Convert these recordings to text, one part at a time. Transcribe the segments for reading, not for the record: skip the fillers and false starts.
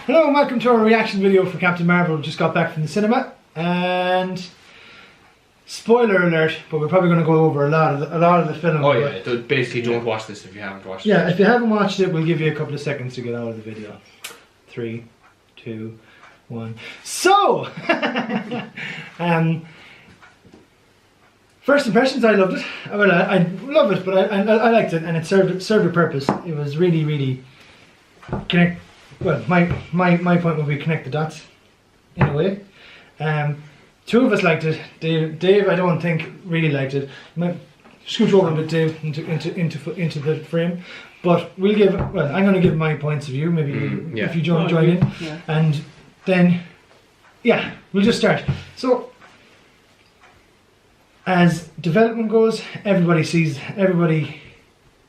Hello and welcome to our reaction video for Captain Marvel. Just got back from the cinema, and spoiler alert, but we're probably going to go over a lot of the film. Oh yeah, basically don't watch this if you haven't watched it. Yeah, if you haven't watched it, we'll give you a couple of seconds to get out of the video. 3, 2, 1. So, first impressions, I loved it. Well, I love it, but I liked it, and it served a purpose. It was really connect. Well, my point would be connect the dots, in a way. Two of us liked it. Dave, I don't think really liked it. Scooch over a bit, Dave, into the frame. But we'll give. Well, I'm going to give my points of view. Maybe if you join in, and then we'll just start. So, as development goes, everybody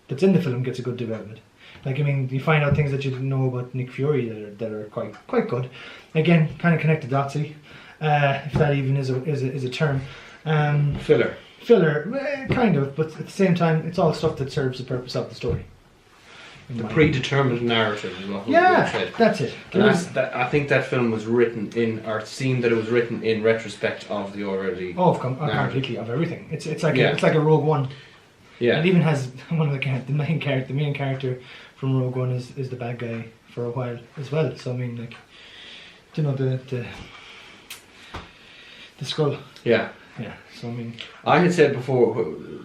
that's in the film gets a good development. Like, I mean, you find out things that you didn't know about Nick Fury that are quite good. Again, kind of connected dotsy, if that even is a term. Filler, kind of, but at the same time, it's all stuff that serves the purpose of the story. The predetermined narrative is what said. That's it. I think that film was written in, or it seemed that it was written in retrospect of the already. Completely of everything. It's like a Rogue One. Yeah. It even has one of the main character from Rogue One is the bad guy for a while as well. So I mean, like, you know, the skull. Yeah. Yeah. So I mean, I had said before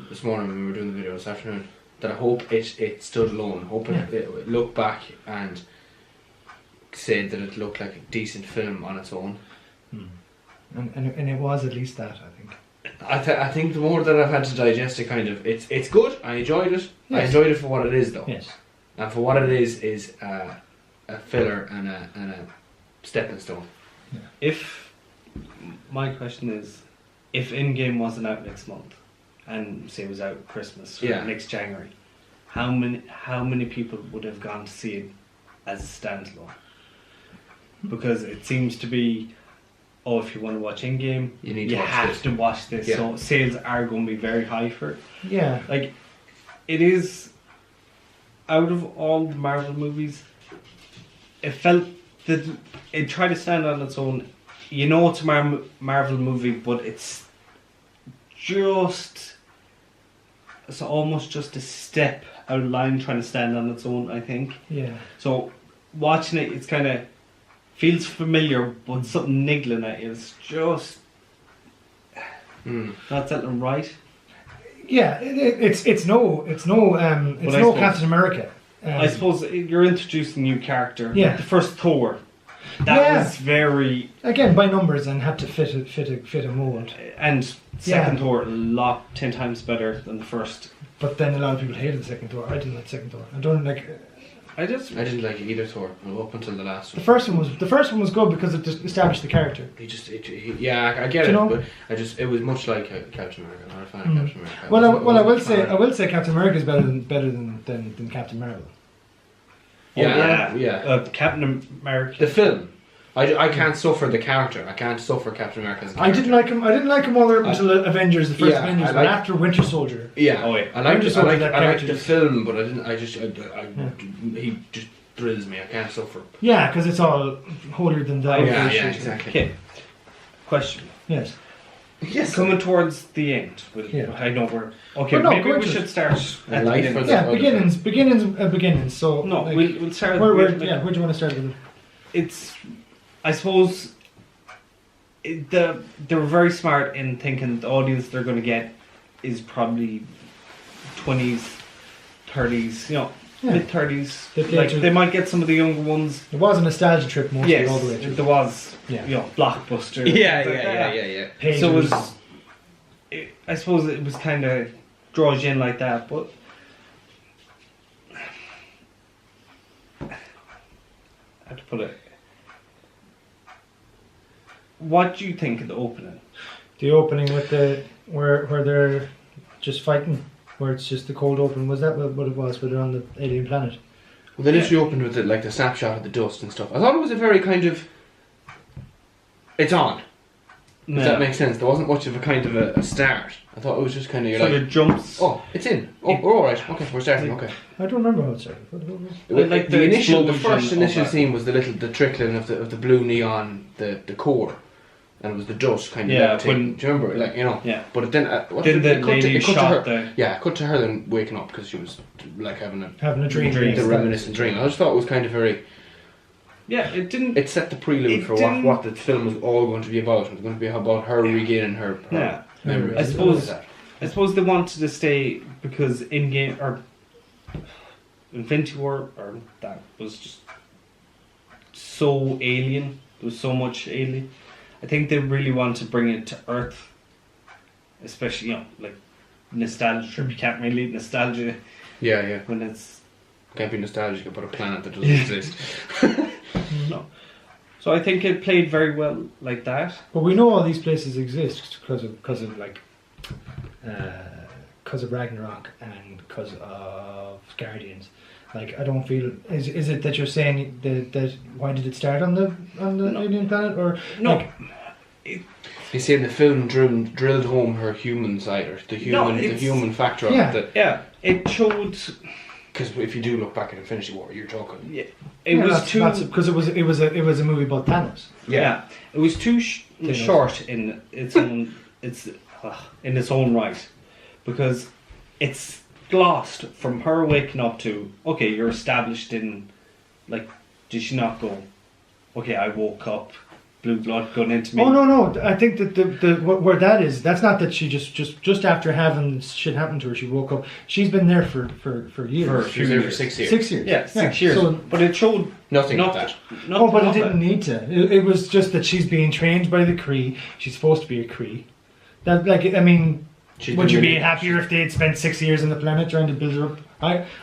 this morning when we were doing the video this afternoon that I hope it stood alone. Hope it looked back and said that it looked like a decent film on its own. And it was at least that, I think. I think the more that I've had to digest it, kind of, it's good. I enjoyed it. Yes. I enjoyed it for what it is, though. Yes. And for what it is a filler and a stepping stone. Yeah. If my question is, if Endgame wasn't out next month, and say it was out Christmas or next January, how many people would have gone to see it as a standalone? Because it seems to be, if you want to watch Endgame, you have to watch this. Yeah. So sales are going to be very high for it. Yeah. Like, it is, out of all the Marvel movies, it felt that it tried to stand on its own. You know it's a Marvel movie, but it's almost just a step out of line trying to stand on its own, I think. Yeah. So watching it, it's kind of feels familiar, but something niggling at you. It's just not something right. Yeah, it's no Captain America. I suppose you're introducing a new character. Yeah. The first Thor. That was very, again, by numbers, and had to fit a mold. And second Thor, 10 times better than the first. But then a lot of people hated the second Thor. I didn't like the second Thor. I didn't like either Thor up until the last one. The first one was good because it just established the character. I get it, but it was much like Captain America. I'm not a fan of Captain America. Well, I will say Captain America is better than Captain Marvel. Captain America. The film. I can't suffer the character. I can't suffer Captain America as a character. I didn't like him all the way until Avengers, the first Avengers, but after Winter Soldier. Yeah. I like the film, but he just thrills me. I can't suffer. Yeah, because it's all holier than thou. Yeah, exactly. Okay. Question. Yes. Yes. Coming towards the end. I know we're okay. Maybe we should start at the beginnings. So no, we'll start. Where do you want to start with it? It's, I suppose, they were very smart in thinking the audience they're going to get is probably 20s, 30s, mid-30s. Like, they might get some of the younger ones. It was a nostalgia trip mostly all the way through. There was, Blockbuster. Yeah. So I suppose it was kind of draws you in like that, but I have to put it. What do you think of the opening? The opening with where they're just fighting, where it's just the cold open. Was that what it was? Where they're on the alien planet? Well, they literally opened with the snapshot of the dust and stuff. I thought it was a very kind of, it's on. Does that make sense? There wasn't much of a kind of a start. I thought it was just kind of so it jumps. Oh, it's in. Oh, we're all right. Okay, we're starting. Okay. I don't remember how it started. Like the first initial scene was the trickling of the blue neon, the core, and it was the dust kind of. Yeah. Do you remember? Like, you know. Yeah. But then the lady shot there. Yeah, cut to her then waking up because she was like having a dream. The reminiscent dream. I just thought it was kind of very. Yeah, it didn't. It set the prelude for what the film was all going to be about. It was going to be about her regaining her memories. I suppose they wanted to stay because in-game or Infinity War or that was just so alien. There was so much alien. I think they really wanted to bring it to Earth, especially like nostalgia trip. You can't really nostalgia. Yeah. When it's can't be nostalgic about a planet that doesn't exist. No. So I think it played very well like that. But we know all these places exist because of Ragnarok and because of Guardians. Like, I don't feel is it that you're saying that why did it start on the alien planet or no? Like, You see, the film drilled home her human side, or the human factor of it. Yeah, it showed. Because if you do look back at Infinity War, you're talking. Yeah, it was because it was a movie about Thanos. Yeah, it was too short in its own in its own right, because it's glossed from her waking up to okay, you're established in, like, did she not go? Okay, I woke up. Blue blood going into me. Oh no! I think that the where that is, that's not that she just after having shit happen to her, she woke up. She's been there for years. She was there for 6 years. 6 years. Yeah, 6 years. So, but it showed nothing of that. Oh, but it didn't need to. It was just that she's being trained by the Kree. She's supposed to be a Kree. That, like, I mean, would you be happier if they had spent 6 years on the planet trying to build her up?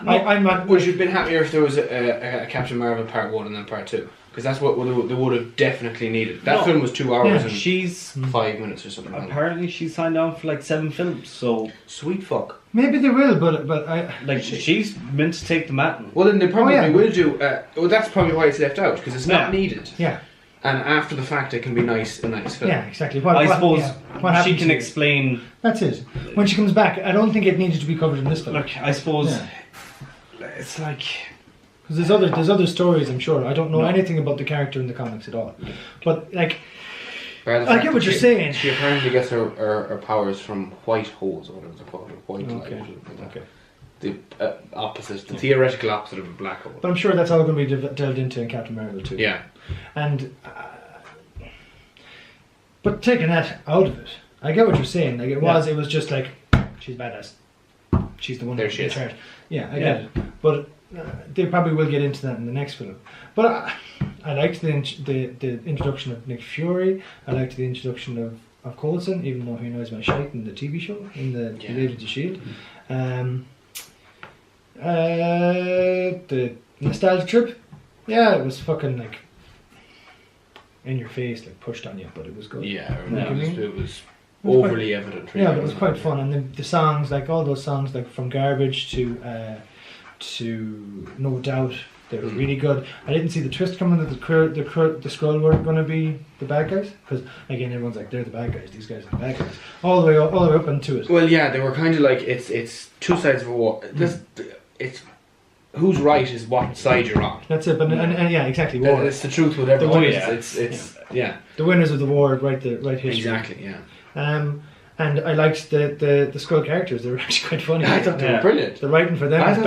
I'm not. Would you have been happier if there was a Captain Marvel Part 1 and then Part 2? Because that's what they would have definitely needed. That film was 2 hours and she's 5 minutes or something. Apparently, she signed on for like 7 films. So sweet fuck. Maybe they will, but I like she's meant to take the mantle. Well, then they probably will do. Well, that's probably why it's left out because it's not needed. Yeah. And after the fact, it can be a nice film. Yeah, exactly. I suppose she can explain. That's it. When she comes back, I don't think it needed to be covered in this film. Look, I suppose it's like. Because there's other stories, I'm sure. I don't know anything about the character in the comics at all. But, like, I get what you're saying. She apparently gets her powers from white holes, or whatever they're called, white light. Okay. The the theoretical opposite of a black hole. But I'm sure that's all going to be delved into in Captain Marvel too. Yeah. And, but taking that out of it, I get what you're saying. Like, it was just like, she's badass. She's the one there she in is. charge. Yeah, I get it. But they probably will get into that in the next film. But I liked the introduction of Nick Fury. I liked the introduction of Coulson, even though he knows my shite in the TV show, in the Agents of S.H.I.E.L.D. The nostalgia trip, it was fucking like in your face, like pushed on you, but it was good. Yeah, it was overly evident. Really, but it was quite fun, and the songs, like all those songs, like from Garbage to No Doubt, they were really good. I didn't see the twist coming that the Skrull were going to be the bad guys, because again everyone's like they're the bad guys, these guys are the bad guys, all the way up into it. Well, yeah, they were kind of like it's two sides of a war. It's who's right is what side you're on. That's it, but and exactly. War. It's the truth, whatever. It's the winners of the war write history. Exactly, yeah. And I liked the Skrull characters. They were actually quite funny. I thought they were brilliant. The writing for them was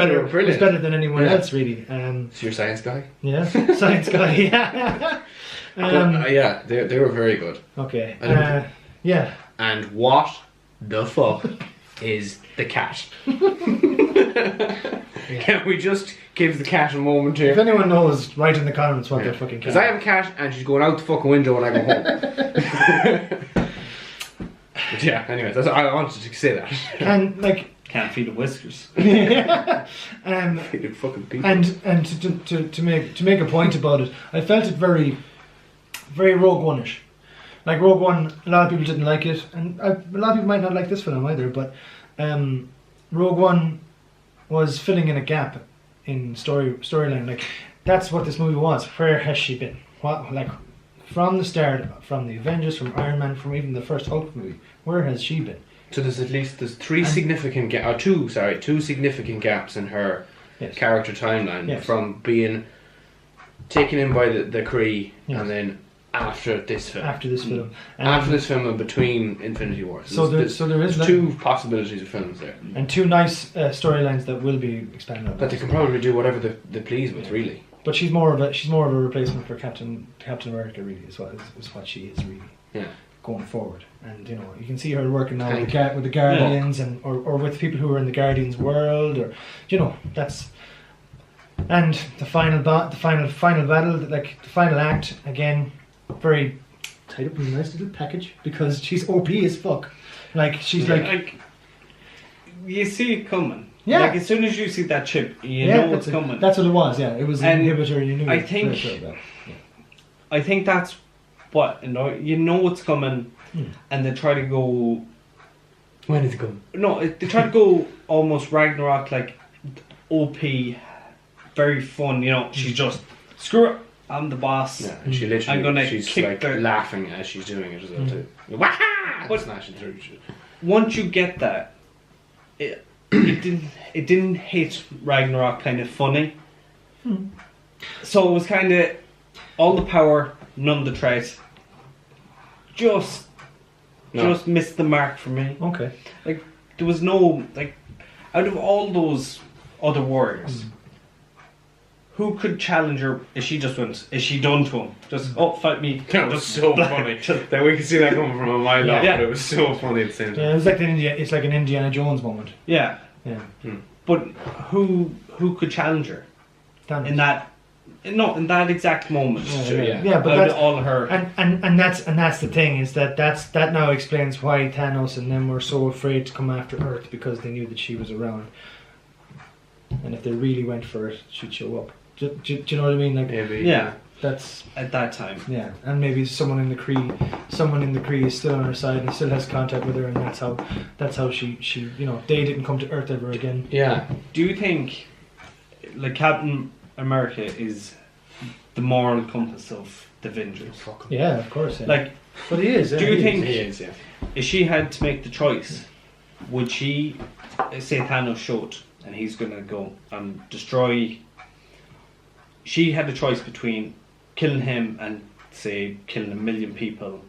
better than anyone else, really. So you're a science guy? Yeah, science guy. Yeah. They were very good. Okay. Yeah. And what the fuck is the cat? Can we just give the cat a moment here? If anyone knows, write in the comments what their fucking cat. Because I have a cat and she's going out the fucking window when I go home. But yeah, anyway, I wanted to say that. And like, can't feed it whiskers. Feed it fucking people. And to make a point about it, I felt it very, very Rogue One-ish. Like Rogue One, a lot of people didn't like it, and a lot of people might not like this film either. But Rogue One was filling in a gap in storyline. Like, that's what this movie was. Where has she been? What, like, from the start, from the Avengers, from Iron Man, from even the first Hulk movie. Where has she been? So there's two significant gaps in her character timeline from being taken in by the Kree and then after this film. After this film. After this film and between Infinity Wars. So there's two possibilities of films there. And two nice storylines that will be expanded on. But they can probably do whatever they please with, really. But she's more of a replacement for Captain America, really, is what she is, really. Yeah. Going forward, and you can see her working now with the Guardians or with people who are in the Guardians world, or that's. And the final battle, like the final act, again, very tied up in a nice little package because she's OP as fuck. Like she's like you see it coming. Yeah. Like as soon as you see that chip, you know it's coming. That's what it was. Yeah, it was an inhibitor. You knew. I think that's what you know it's coming, and they try to go. When is it coming? No, they try to go almost Ragnarok, like OP, very fun. She's just screw it. I'm the boss. Yeah, and she literally she's kick like laughing as she's doing it as well too. Waha! But smashing through. Once you get that, it didn't hit Ragnarok kind of funny. So it was kind of all the power, none of the threat. Just missed the mark for me. Okay. Like there was no out of all those other warriors. Who could challenge her? Is she done to him? Just fight me. That was so funny. That we could see that coming from a mile off, but it was so funny at the same time. Yeah, it's like an Indiana Jones moment. Yeah. Yeah. But who could challenge her? Thanos. In that exact moment. Yeah, but that's all her. And that's the thing, is that now explains why Thanos and them were so afraid to come after Earth, because they knew that she was around. And if they really went for it, she'd show up. Do you know what I mean? Like, yeah. That's at that time. Yeah, and maybe someone in the Kree is still on her side and still has contact with her, and that's how she they didn't come to Earth ever again. Yeah. Do you think like Captain America is the moral compass of the Avengers? Yeah, of course. Yeah. Like, but he is. Do you think he is? Yeah. If she had to make the choice, would she say Thanos showed and he's gonna go and destroy? She had a choice between killing him and say killing 1 million people,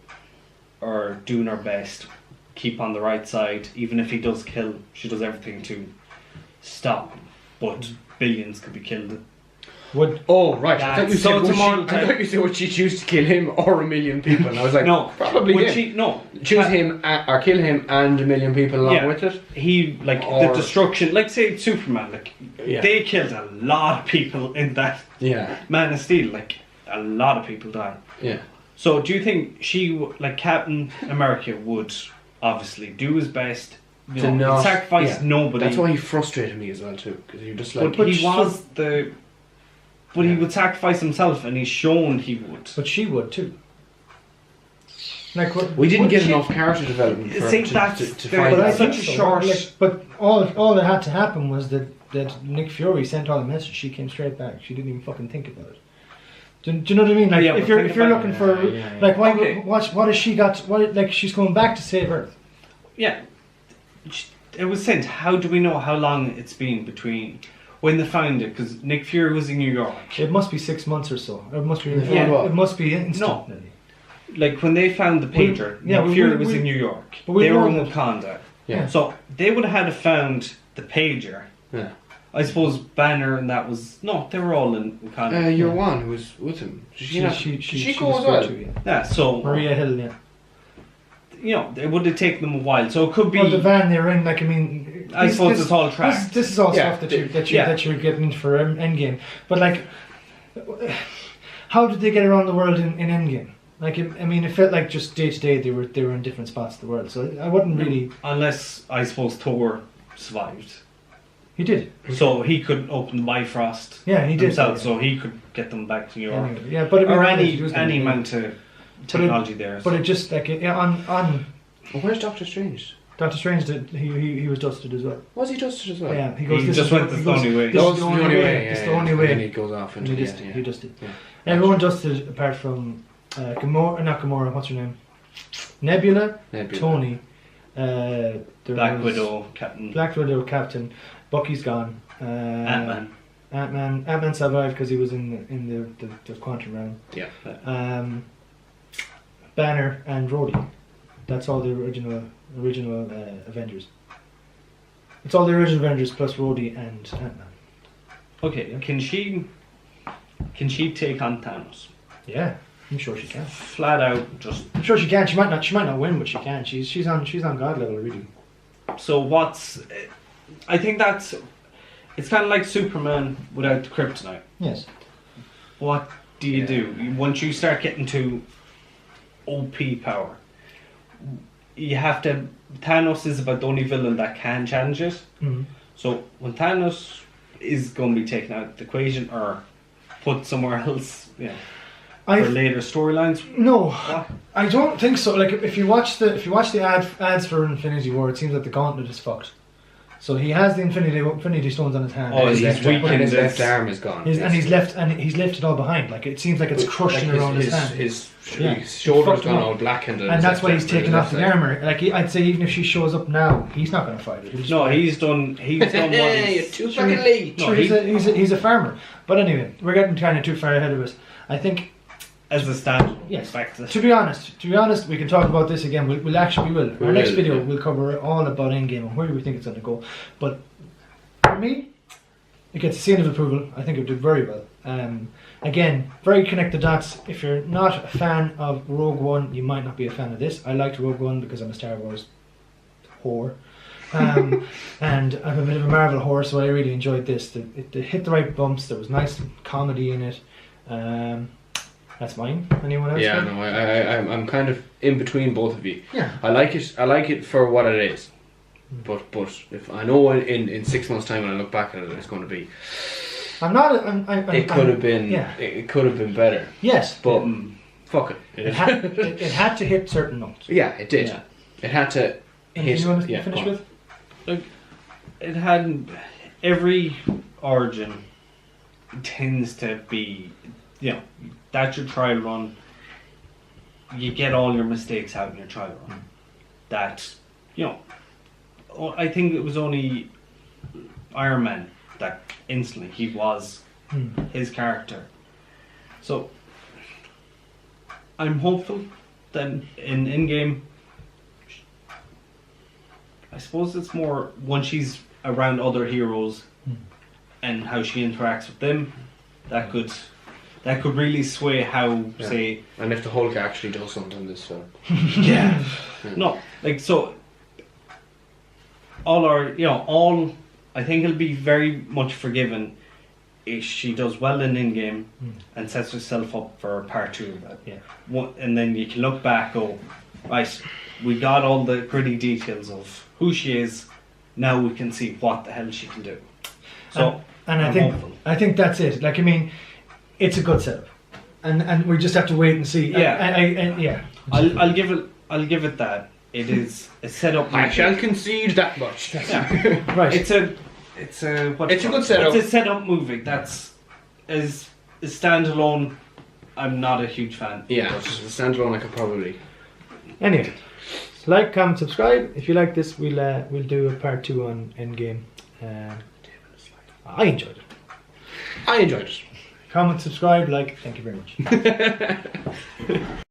or doing her best, keep on the right side. Even if he does kill, she does everything to stop him. But billions could be killed. Oh right, I thought you said would she choose to kill him or 1 million people? And I was like, no, probably him. Choose him or kill him and 1 million people along with it. He the destruction, like say Superman, they killed a lot of people in that. Yeah. Man of Steel, a lot of people died. Yeah. So do you think Captain America would obviously do his best? To not sacrifice nobody. That's why he frustrated me as well too, because you're just like. But he was the. But he would sacrifice himself, and he's shown he would. But she would too. We didn't get enough character development to find that's such a short. But all that had to happen was that Nick Fury sent all the message. She came straight back. She didn't even fucking think about it. Do you know what I mean? If you're looking for what has she got? She's coming back to save Earth. Yeah, it was sent. How do we know how long it's been between when they found it? Because Nick Fury was in New York. It must be 6 months or so. It must be. It must be instant. No. Like when they found the pager, Nick Fury was in New York. They were in Wakanda. Yeah. So they would have had found the pager. Yeah. I suppose Banner and that was they were all in Wakanda. Your one who was with him. She go as well. Yeah. So Maria Hill. Yeah. It would have taken them a while. So it could be. Well, the van they're in. I suppose it's all tracked. This is all stuff that you're getting into for Endgame. But how did they get around the world in Endgame? It felt like just day to day they were in different spots of the world. So I wouldn't really. Unless I suppose Thor survived. He did. So he could open the Bifrost. Yeah, he did himself. So he could get them back to New York. Anyway, yeah, but any amount of technology there. But it just on. Well, where's Doctor Strange? Doctor Strange did. He was dusted as well. Was he dusted as well? Yeah, he goes. He just went the only way. This is the only way. It's the only way. And he goes off into he dusted. Yeah. Everyone dusted apart from Gamora, not Gamora. What's her name? Nebula. Tony. Black Widow, Captain. Black Widow, Captain. Bucky's gone. Ant-Man. Ant-Man survived because he was in the quantum realm. Yeah. Banner and Rhodey. That's all the original Avengers. It's all the original Avengers plus Rhodey and Ant-Man. Okay, can she take on Thanos? Yeah, I'm sure she can. Flat out, just. I'm sure she can. She might not win, but she can. She's on God level, really. So I think it's kind of like Superman without the kryptonite. Yes. What do you do once you start getting to OP power? You have to. Thanos is about the only villain that can challenge it. Mm-hmm. So when Thanos is going to be taken out of the equation or put somewhere else, for later storylines. No, I don't think so. Like if you watch the ads for Infinity War, it seems like the gauntlet is fucked. So he has the Infinity Stones on his hand. Oh, his left arm is gone. And he's left it all behind. Like it seems like it's crushing around his hand. His shoulder's gone all blackened. And that's why he's taken off the armor. Like I'd say, even if she shows up now, he's not going to fight it. He's done what you're too fucking late. He's a farmer. But anyway, we're getting kind of too far ahead of us. I think. As a standard. Yes. To be honest, we can talk about this again. We will. Our next video will cover all about Endgame and where we think it's going to go. But for me, it gets a seal of approval. I think it did very well. Again, very connect the dots. If you're not a fan of Rogue One, you might not be a fan of this. I liked Rogue One because I'm a Star Wars whore. And I'm a bit of a Marvel whore, so I really enjoyed this. It hit the right bumps. There was nice comedy in it. That's mine. Anyone else? Yeah, no, I'm kind of in between both of you. Yeah. I like it for what it is. But if I know in 6 months' time when I look back at it, it's going to be. It could have been. Yeah. It could have been better. Yes. But fuck it. It had to hit certain notes. Yeah, it did. Yeah. It had to hit. Anything you want to finish with? Look, it had every origin tends to be, that's your trial run. You get all your mistakes out in your trial run. That, I think it was only Iron Man that instantly he was his character. So I'm hopeful that in Endgame, I suppose it's more when she's around other heroes and how she interacts with them, that could really sway how, say... And if the Hulk actually does something in this film. Yeah. No, like, so... I think it'll be very much forgiven if she does well in Endgame and sets herself up for part 2 of that. Yeah. And then you can look back, go, right, we got all the gritty details of who she is, now we can see what the hell she can do. So... And I think that's it. Like, I mean, it's a good setup, and we just have to wait and see. Yeah, I'll give it that. It is a setup. I shall concede that much. Yeah. Right. It's a good setup. It's a setup movie. That's as standalone. I'm not a huge fan. Yeah, but as a standalone, I could probably. Anyway, like, comment, subscribe. If you like this, we'll do a part 2 on Endgame. I enjoyed it. Comment, subscribe, like. Thank you very much.